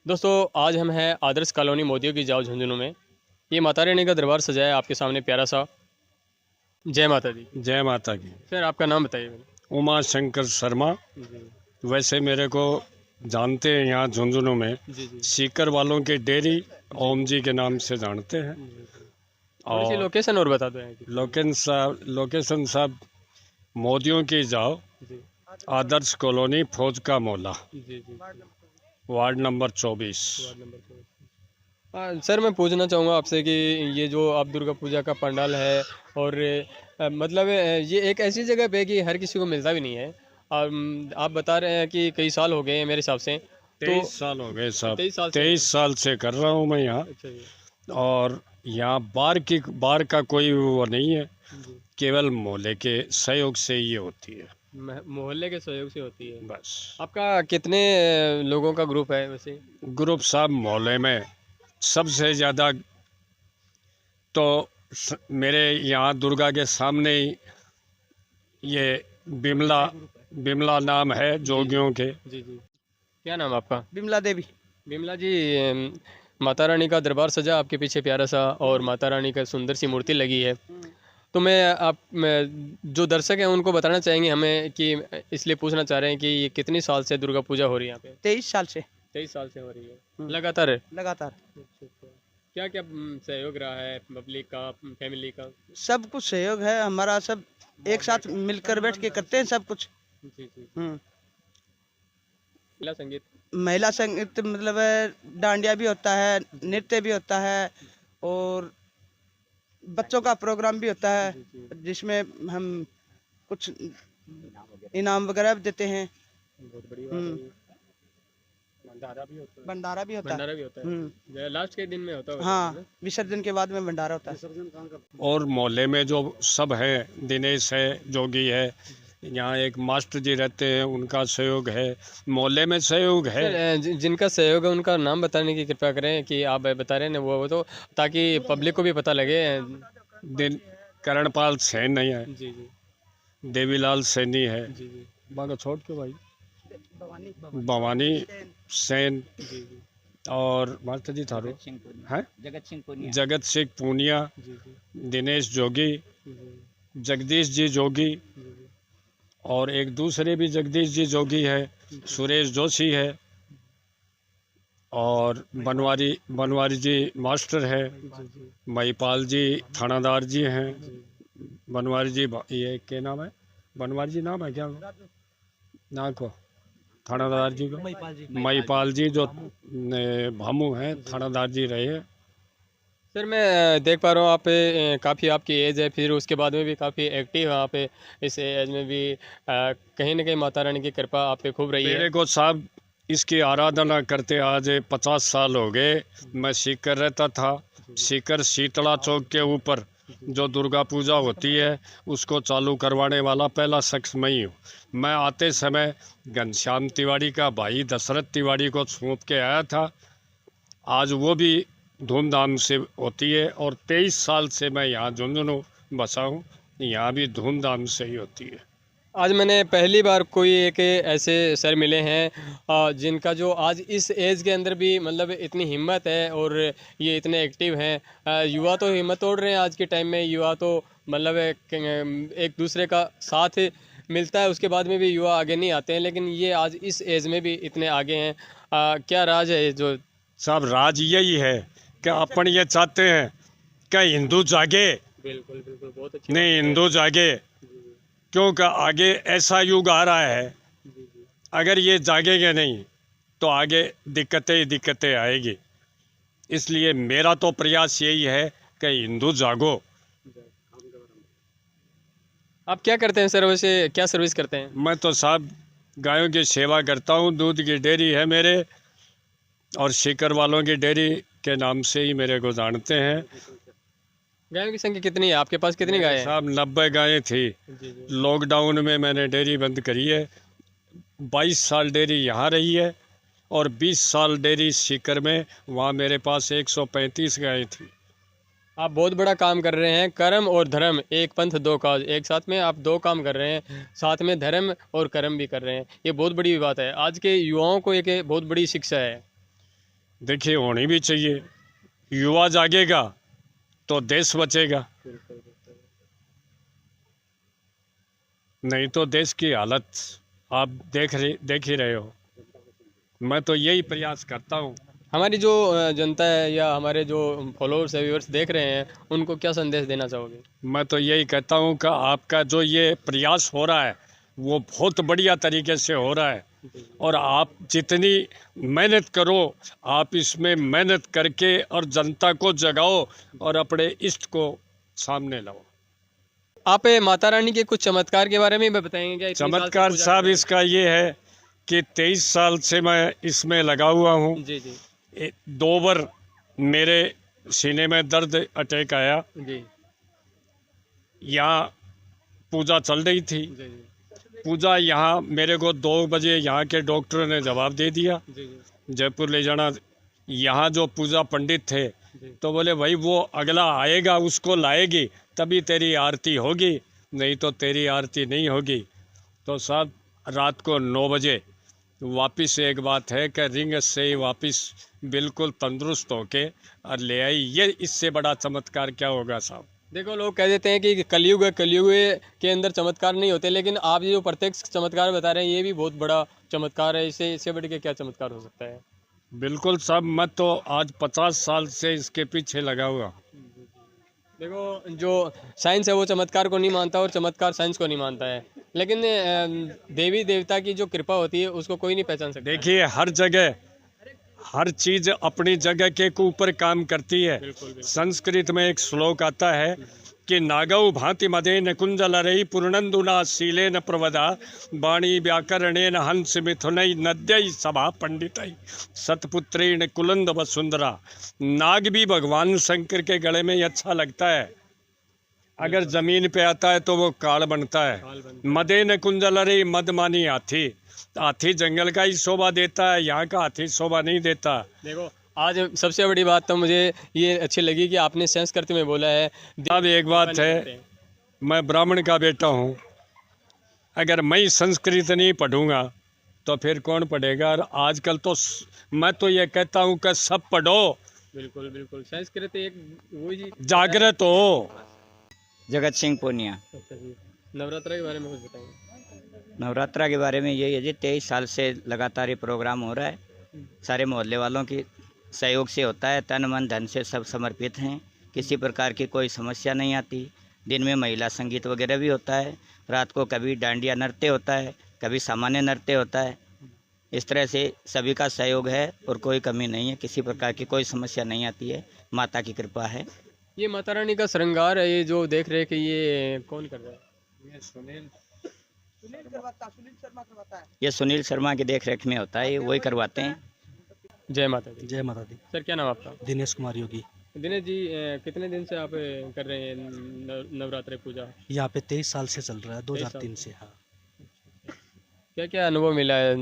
दोस्तों आज हम हैं आदर्श कॉलोनी मोदियों की जाओ झुंझुनू में। ये माता रानी का दरबार सजाया है आपके सामने प्यारा सा। जय माता दी। जय माता की। सर आपका नाम बताइए मैंने। उमा शंकर शर्मा। जी वैसे मेरे को जानते हैं यहाँ झुंझुनू में जी जी सीकर वालों के डेरी जी ओम जी के नाम से जानते हैं। जी जी। थोड़ी सी और लोकेशन और बता दो यहाँ की। लोकेशन साहब मोदियों की जाओ, जी आदर्श कॉलोनी फौज का मोहल्ला, जी जी जी। Ward number 24। Ward number 4। Sir मैं पूछना चाहूँगा आपसे कि ये जो आप दुर्गा पूजा का पंडाल है और मतलब ये एक ऐसी जगह पे कि हर किसी को मिलता भी नहीं है। आप बता रहे हैं कि कई साल हो गए हैं मेरे हिसाब से। तो 23 साल हो गए साहब। 23 साल से। 23 साल से कर रहा हूँ मैं यहाँ। अच्छा जी। और यहाँ बार का कोई वो नहीं है, जी केवल मोहल्ले के सहयोग से ये होती है मोहल्ले के सहयोग से होती है। बस। आपका कितने लोगों का ग्रुप है वैसे? ग्रुप साहब मोहल्ले में सबसे ज़्यादा तो मेरे यहाँ दुर्गा के सामने ही ये बिमला बिमला नाम है जोगियों के। जी जी। क्या नाम है आपका? बिमला देवी। बिमला जी। माता रानी का दरबार सजा आपके पीछे प्यारा सा और माता रानी का सुंदर सी मूर्ति लगी है। तो जो दर्शक हैं उनको बताना चाहेंगे हमें कि इसलिए पूछना चाह रहे हैं कि ये कितनी साल से दुर्गा पूजा हो रही है यहाँ पे? 23 साल से 23 साल से हो रही है लगातार? लगातार। क्या क्या सहयोग रहा है पब्लिक का, फैमिली का? सब कुछ सहयोग है हमारा, सब एक साथ मिलकर बैठ के करते हैं सब कुछ। जी जी। हम्म। महिला संगीत? महिला संगीत मतलब डांडिया भी होता है, नृत्य भी होता है और बच्चों का प्रोग्राम भी होता है, जिसमें हम कुछ इनाम वगैरह भी देते हैं। बहुत बड़ी बात है ये। भंडारा भी होता है? भंडारा भी होता भंडारा भी होता है लास्ट के दिन में होता है? हाँ, विसर्जन के बाद में भंडारा होता है। और मोहल्ले में जो सब हैं, दिनेश है, जोगी है, यहाँ एक मास्टर जी रहते हैं, उनका सहयोग है, मोहल्ले में सहयोग है। सर, जिनका सहयोग है उनका नाम बताने की कृपा करें कि आप बता रहे हैं ना वो तो, ताकि पब्लिक को भी पता लगे। दिन करणपाल सैन नहीं है, जी जी देवीलाल सैनी है, जी जी बागा छोड़ के भाई भवानी सैन, जी जी और मास्टर जी थारो हैं जगत सिंह पूनिया, जी जी दिनेश जोगी, जी जगदीश जी जोगी, जी और एक दूसरे भी जगदीश जी जोगी है, सुरेश जोशी है, और बनवारी बनवारी जी मास्टर है, जी महिपाल जी थानादार जी हैं, जी बनवारी जी ये क्या नाम है, बनवारी जी नाम है क्या ना को थानादार जी को महिपाल जी जो भामू हैं थानादार जी रहे हैं। सर मैं देख पा रहा हूँ आप काफ़ी आपकी एज है, फिर उसके बाद में भी काफ़ी एक्टिव है आप इस एज में भी। कहीं ना कहीं माता रानी की कृपा आप पे खूब रही है। मेरे को साहब इसकी आराधना करते आज 50 साल हो गए। मैं सीकर रहता था, सीकर शीतला चौक के ऊपर जो दुर्गा पूजा होती है उसको चालू करवाने वाला पहला शख्स मैं ही हूँ। मैं आते समय घनश्याम तिवारी का भाई दशरथ तिवारी को सौंप के आया था। आज वो भी धूमधाम से होती है, और 23 साल से मैं यहाँ झुंझुनू बसा हूँ, यहाँ भी धूमधाम से ही होती है। आज मैंने पहली बार कोई एक ऐसे सर मिले हैं जिनका जो आज इस एज के अंदर भी मतलब इतनी हिम्मत है और ये इतने एक्टिव हैं। युवा तो हिम्मत तोड़ रहे हैं आज के टाइम में। युवा तो मतलब एक दूसरे का साथ मिलता है उसके बाद में भी युवा आगे नहीं आते हैं, लेकिन ये आज इस एज में भी इतने आगे हैं। क्या राज है जो? साहब राज यही है कि अपन ये चाहते हैं कि हिंदू जागे। बिल्कुल बिल्कुल, बहुत अच्छी नहीं, हिंदू जागे, क्योंकि आगे ऐसा युग आ रहा है, अगर ये जागेंगे नहीं तो आगे दिक्कतें ही दिक्कतें आएगी। इसलिए मेरा तो प्रयास यही है कि हिंदू जागो। आप क्या करते हैं सर वैसे, क्या सर्विस करते हैं? मैं तो साहब गायों की सेवा करता हूँ, दूध की डेयरी है मेरे, और सीकर वालों की डेयरी के नाम से ही मेरे को जानते हैं। गायों की संख्या कितनी है आपके पास, कितनी गाय है? साहब 90 गायें थी। जी जी लॉकडाउन में मैंने डेयरी बंद करी है। 22 साल डेयरी यहाँ रही है और 20 साल डेयरी सीकर में, वहाँ मेरे पास 135 गायें थी। आप बहुत बड़ा काम कर रहे हैं। कर्म और धर्म, एक पंथ दो काज, एक साथ में आप दो काम कर रहे हैं, साथ में धर्म और कर्म भी कर रहे हैं। ये बहुत बड़ी बात है, आज के युवाओं को एक बहुत बड़ी शिक्षा है। देखिए होनी भी चाहिए। युवा जागेगा तो देश बचेगा, नहीं तो देश की हालत आप देख ही रहे हो। मैं तो यही प्रयास करता हूँ। हमारी जो जनता है या हमारे जो फॉलोअर्स है, व्यूअर्स देख रहे हैं, उनको क्या संदेश देना चाहोगे? मैं तो यही कहता हूँ कि आपका जो ये प्रयास हो रहा है वो बहुत बढ़िया तरीके से हो रहा है, और आप जितनी मेहनत करो, आप इसमें मेहनत करके और जनता को जगाओ और अपने इष्ट को सामने लाओ। आप माता रानी के कुछ चमत्कार के बारे में भी बताएंगे क्या? इतनी साल से चमत्कार पूजा साहब कर रहे इसका ये है कि 23 साल से मैं इसमें लगा हुआ हूँ। हैं। जी जी 2 बार मेरे सीने में दर्द अटैक आया, जी यहाँ पूजा चल रही थी। जी जी पूजा यहाँ मेरे को 2 बजे यहाँ के डॉक्टरों ने जवाब दे दिया, जी जयपुर ले जाना। यहाँ जो पूजा पंडित थे जी तो बोले भाई वो अगला आएगा उसको लाएगी तभी तेरी आरती होगी, नहीं तो तेरी आरती नहीं होगी। तो साहब रात को 9 बजे वापस एक बात है कि रिंग से ही वापस बिल्कुल तंदुरुस्त होके और ले आई। ये इससे बड़ा चमत्कार क्या होगा साहब? देखो, लोग कह देते हैं कि कलयुग है, कलयुग के अंदर चमत्कार नहीं होते, लेकिन आप ये जो प्रत्यक्ष चमत्कार बता रहे हैं ये भी बहुत बड़ा चमत्कार है। इससे बढ़ के क्या चमत्कार हो सकता है? बिल्कुल साहब, मैं तो आज 50 साल से इसके पीछे लगा हुआ। देखो, जो साइंस है वो चमत्कार को नहीं मानता और चमत्कार साइंस को नहीं मानता है, लेकिन देवी देवता की जो कृपा होती है उसको कोई नहीं पहचान सकता। देखिए हर जगह हर चीज अपनी जगह के ऊपर काम करती है। बिल्कुल बिल्कुल। संस्कृत में एक श्लोक आता है कि नागौ भांति मदेन कुंजलरई पूर्णंदुना शीलेन प्रवदा वाणी व्याकरणेन हंस मिथुनई नद्यई सभा पंडितई सतपुत्रेण कुलंद वसुंधरा। नाग भी भगवान शंकर के गले में ही अच्छा लगता है, अगर जमीन पे आता है तो वो काल बनता है। मदेन कुंजलरई मद मानी हाथी, हाथी जंगल का ही शोभा देता है, यहाँ का हाथी शोभा नहीं देता। देखो, आज सबसे बड़ी बात तो मुझे ये अच्छी लगी कि आपने संस्कृत में बोला है। अब एक बात है, मैं ब्राह्मण का बेटा हूँ, अगर मैं ही संस्कृत नहीं पढ़ूंगा तो फिर कौन पढ़ेगा? और आजकल तो मैं तो ये कहता हूँ कि सब पढ़ो, बिल्कुल बिल्कुल। संस्कृत एक वही जागृत हो। जगत सिंह पूनिया। अच्छा जी, नवरात्रा के बारे में कुछ बताएंगे? नवरात्रा के बारे में यही है जी, 23 साल से लगातार ये प्रोग्राम हो रहा है। सारे मोहल्ले वालों की सहयोग से होता है, तन मन धन से सब समर्पित हैं, किसी प्रकार की कोई समस्या नहीं आती। दिन में महिला संगीत वगैरह भी होता है, रात को कभी डांडिया नृत्य होता है, कभी सामान्य नृत्य होता है। इस तरह से सभी का सहयोग है और कोई कमी नहीं है, किसी प्रकार की कोई समस्या नहीं आती है, माता की कृपा है। ये माता रानी का श्रृंगार है, ये जो देख रहे हैं कि ये कौन कर रहा है? ये सुनील शर्मा करवाता है। ये सुनील शर्मा की देख रेख में होता है, ये वही करवाते हैं। जय माता दी। जय माता दी। सर, क्या नाम आपका? दिनेश कुमार योगी। दिनेश जी, कितने दिन से आप कर रहे हैं नवरात्रि पूजा? यहाँ पे 23 साल से चल रहा है, 23 2003 से। हाँ, क्या क्या अनुभव मिला है?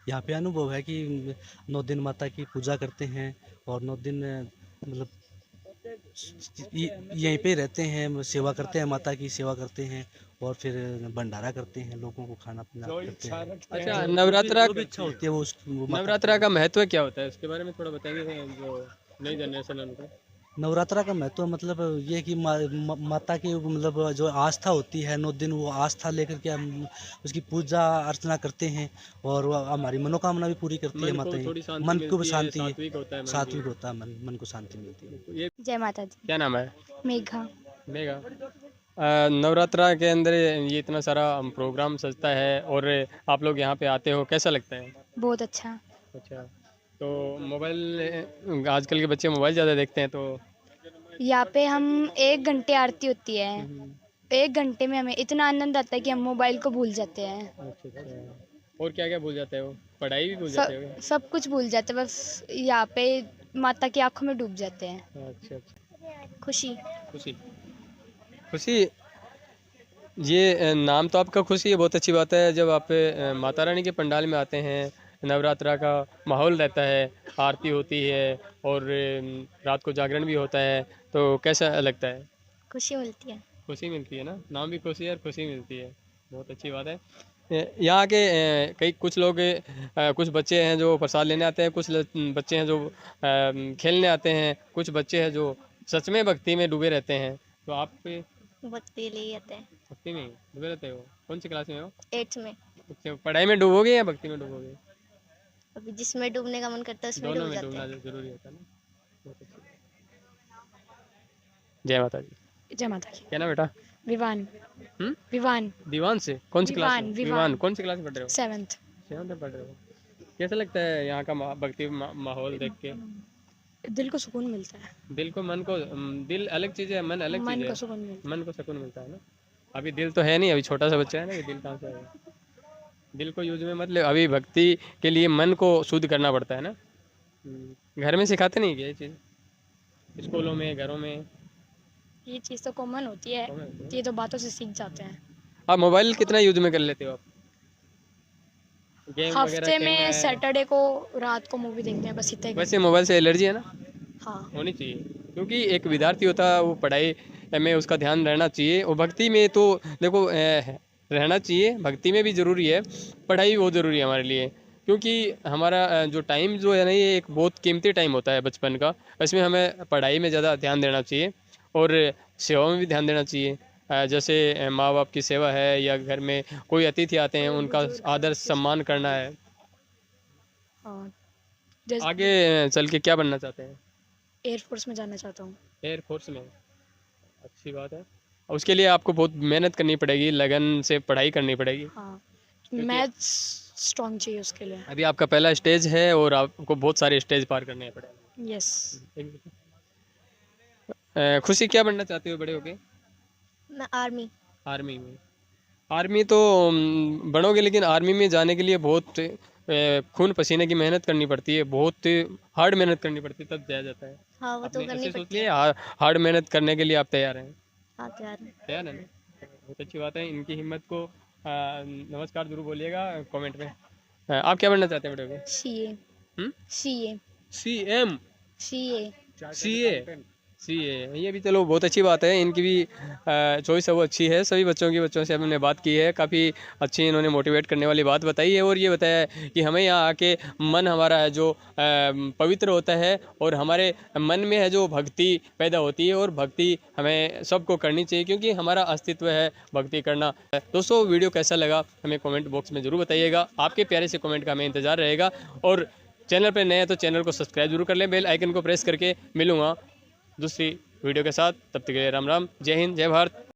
यहाँ पे अनुभव है कि 9 दिन माता की पूजा करते हैं और 9 दिन मतलब यहीं पे रहते हैं, सेवा करते हैं, माता की सेवा करते हैं और फिर भंडारा करते हैं, लोगों को खाना पीना करते हैं। अच्छा, नवरात्रा जो भी इच्छा होती है वो माता नवरात्रा का महत्व क्या होता है, उसके बारे में थोड़ा बताएंगे जो नई जनरेशन है उनको? नवरात्रा का महत्व मतलब ये कि माता की मतलब जो आस्था होती है, 9 दिन वो आस्था लेकर के हम उसकी पूजा अर्चना करते हैं और वो हमारी मनोकामना भी पूरी करती है माता थोड़ी जी। शांति मन को भी मिलती है, शांति, सात्विक होता है मन सात्विक होता है, मन को शांति मिलती है। ये जय माता दी। क्या नाम है? मेघा। मेगा। नवरात्रा के अंदर ये इतना सारा प्रोग्राम सजता है और आप लोग यहाँ पे आते हो, कैसा लगता है? बहुत अच्छा। अच्छा, तो मोबाइल, आजकल के बच्चे मोबाइल ज़्यादा देखते हैं, तो यहाँ पे हम 1 घंटे आरती होती है, 1 घंटे में हमें इतना आनंद आता है कि हम मोबाइल को भूल जाते हैं। अच्छा अच्छा। और क्या क्या भूल जाते हो? पढ़ाई भी भूल जाते हो? सब कुछ भूल जाते हैं, बस यहाँ पे माता की आंखों में डूब जाते हैं। अच्छा अच्छा। खुशी। खुशी खुशी, ये नाम तो आपका खुशी है, बहुत अच्छी बात है। जब आप माता रानी के पंडाल में आते हैं, नवरात्रा का माहौल रहता है, आरती होती है और रात को जागरण भी होता है, तो कैसा लगता है? खुशी मिलती है। खुशी मिलती है ना, नाम भी खुशी है और खुशी मिलती है, बहुत अच्छी बात है। यहाँ के कई कुछ लोग कुछ बच्चे हैं जो प्रसाद लेने आते हैं, कुछ बच्चे हैं जो खेलने आते हैं, कुछ बच्चे हैं जो सच में भक्ति में डूबे रहते हैं। तो आप भक्ति ले आते हैं भक्ति में डूबे रहते हो? कौन सी क्लास में हो? 8th में। अच्छा, पढ़ाई में डूबोगे या भक्ति में डूबोगे? अभी जिसमें डूबने का मन करता है उसमें दोनों डूब में जाते डूबना हैं। जरूरी होता है ना। बहुत अच्छा। जय माता दी। जय माता की। क्या ना बेटा? विवान। हम्म? विवान। दीवान से? कौन सी क्लास में? विवान। विवान कौन सी क्लास में पढ़ रहे हो? 7th। 7th में पढ़ रहे हो। कैसा लगता है यहाँ का भक्ति माहौल देख के? दिल को सुकून मिलता है। दिल को मन को दिल अलग चीज़ है, मन अलग मन चीज़ को है। सुकून मिलता मन को सुकून मिलता है ना। अभी दिल तो है नहीं, अभी छोटा सा बच्चा है ना, ये दिल कहाँ से है? दिल को यूज में मतलब अभी भक्ति के लिए मन को शुद्ध करना पड़ता है ना। घर में सिखाते नहीं क्या ये चीज़? स्कूलों में, घरों में? है। ये चीज़ तो कॉमन होती है, ये तो बातों से सीख जाते हैं। आप मोबाइल कितना यूज में कर लेते हो आप? गेम वगैरह हफ्ते खेलना में है? सैटरडे को रात को मूवी देखते हैं, बस इतना ही। वैसे मोबाइल से एलर्जी है ना? हाँ। होनी चाहिए, क्योंकि एक विद्यार्थी होता है वो पढ़ाई में उसका ध्यान रहना चाहिए, और भक्ति में तो देखो रहना चाहिए, भक्ति में भी ज़रूरी है, पढ़ाई बहुत ज़रूरी है हमारे लिए, क्योंकि हमारा जो टाइम जो है ना ये एक बहुत कीमती टाइम होता है बचपन का। इसमें हमें पढ़ाई में ज़्यादा ध्यान देना चाहिए और सेवा में भी ध्यान देना चाहिए। जैसे माँ बाप की सेवा है, या घर में कोई अतिथि आते हैं उनका आदर सम्मान करना है। हाँ। जैसे आगे चल के क्या बनना चाहते हैं? एयरफोर्स में जाना चाहता हूँ। एयरफोर्स में? अच्छी बात है। उसके लिए आपको बहुत मेहनत करनी पड़ेगी, लगन से पढ़ाई करनी पड़ेगी। हाँ, मैथ्स स्ट्रॉन्ग चाहिए उसके लिए। अभी आपका पहला स्टेज है और आपको बहुत सारे स्टेज पार करने पड़ेंगे। यस। खुशी क्या बनना चाहते हो बड़े होके? मैं आर्मी। आर्मी में? आर्मी तो बनोगे, लेकिन आर्मी में जाने के लिए बहुत खून पसीने की मेहनत करनी पड़ती है, बहुत हार्ड मेहनत करनी पड़ती है, तब जाया जाता है। हाँ वो तो आपने करनी ऐसे सोच पड़ती है। लिया हार्ड मेहनत करने के लिए आप तैयार हैं? हाँ तैयार है। तैयार है ना? बहुत अच्छी बात है। इनकी हिम्मत को नमस्कार जरूर बोलिएगा कमेंट में। आप क्या बनना चाहते हैं बड़े होके? CA. Hmm? CA. CM? CA. CA? CA, ये भी चलो बहुत अच्छी बात है। इनकी भी चॉइस है वो अच्छी है। सभी बच्चों से हमने बात की है, काफ़ी अच्छी इन्होंने मोटिवेट करने वाली बात बताई है, और ये बताया है कि हमें यहाँ आके मन हमारा है जो पवित्र होता है, और हमारे मन में है जो भक्ति पैदा होती है, और भक्ति हमें सबको करनी चाहिए, क्योंकि हमारा अस्तित्व है भक्ति करना। दोस्तों, वीडियो कैसा लगा हमें कमेंट बॉक्स में ज़रूर बताइएगा। आपके प्यारे से कमेंट का हमें इंतज़ार रहेगा, और चैनल पर नए हैं तो चैनल को सब्सक्राइब जरूर कर लें। बेल आइकन को प्रेस करके मिलूँगा दूसरी वीडियो के साथ। तब तक के लिए राम राम, जय हिंद, जय भारत।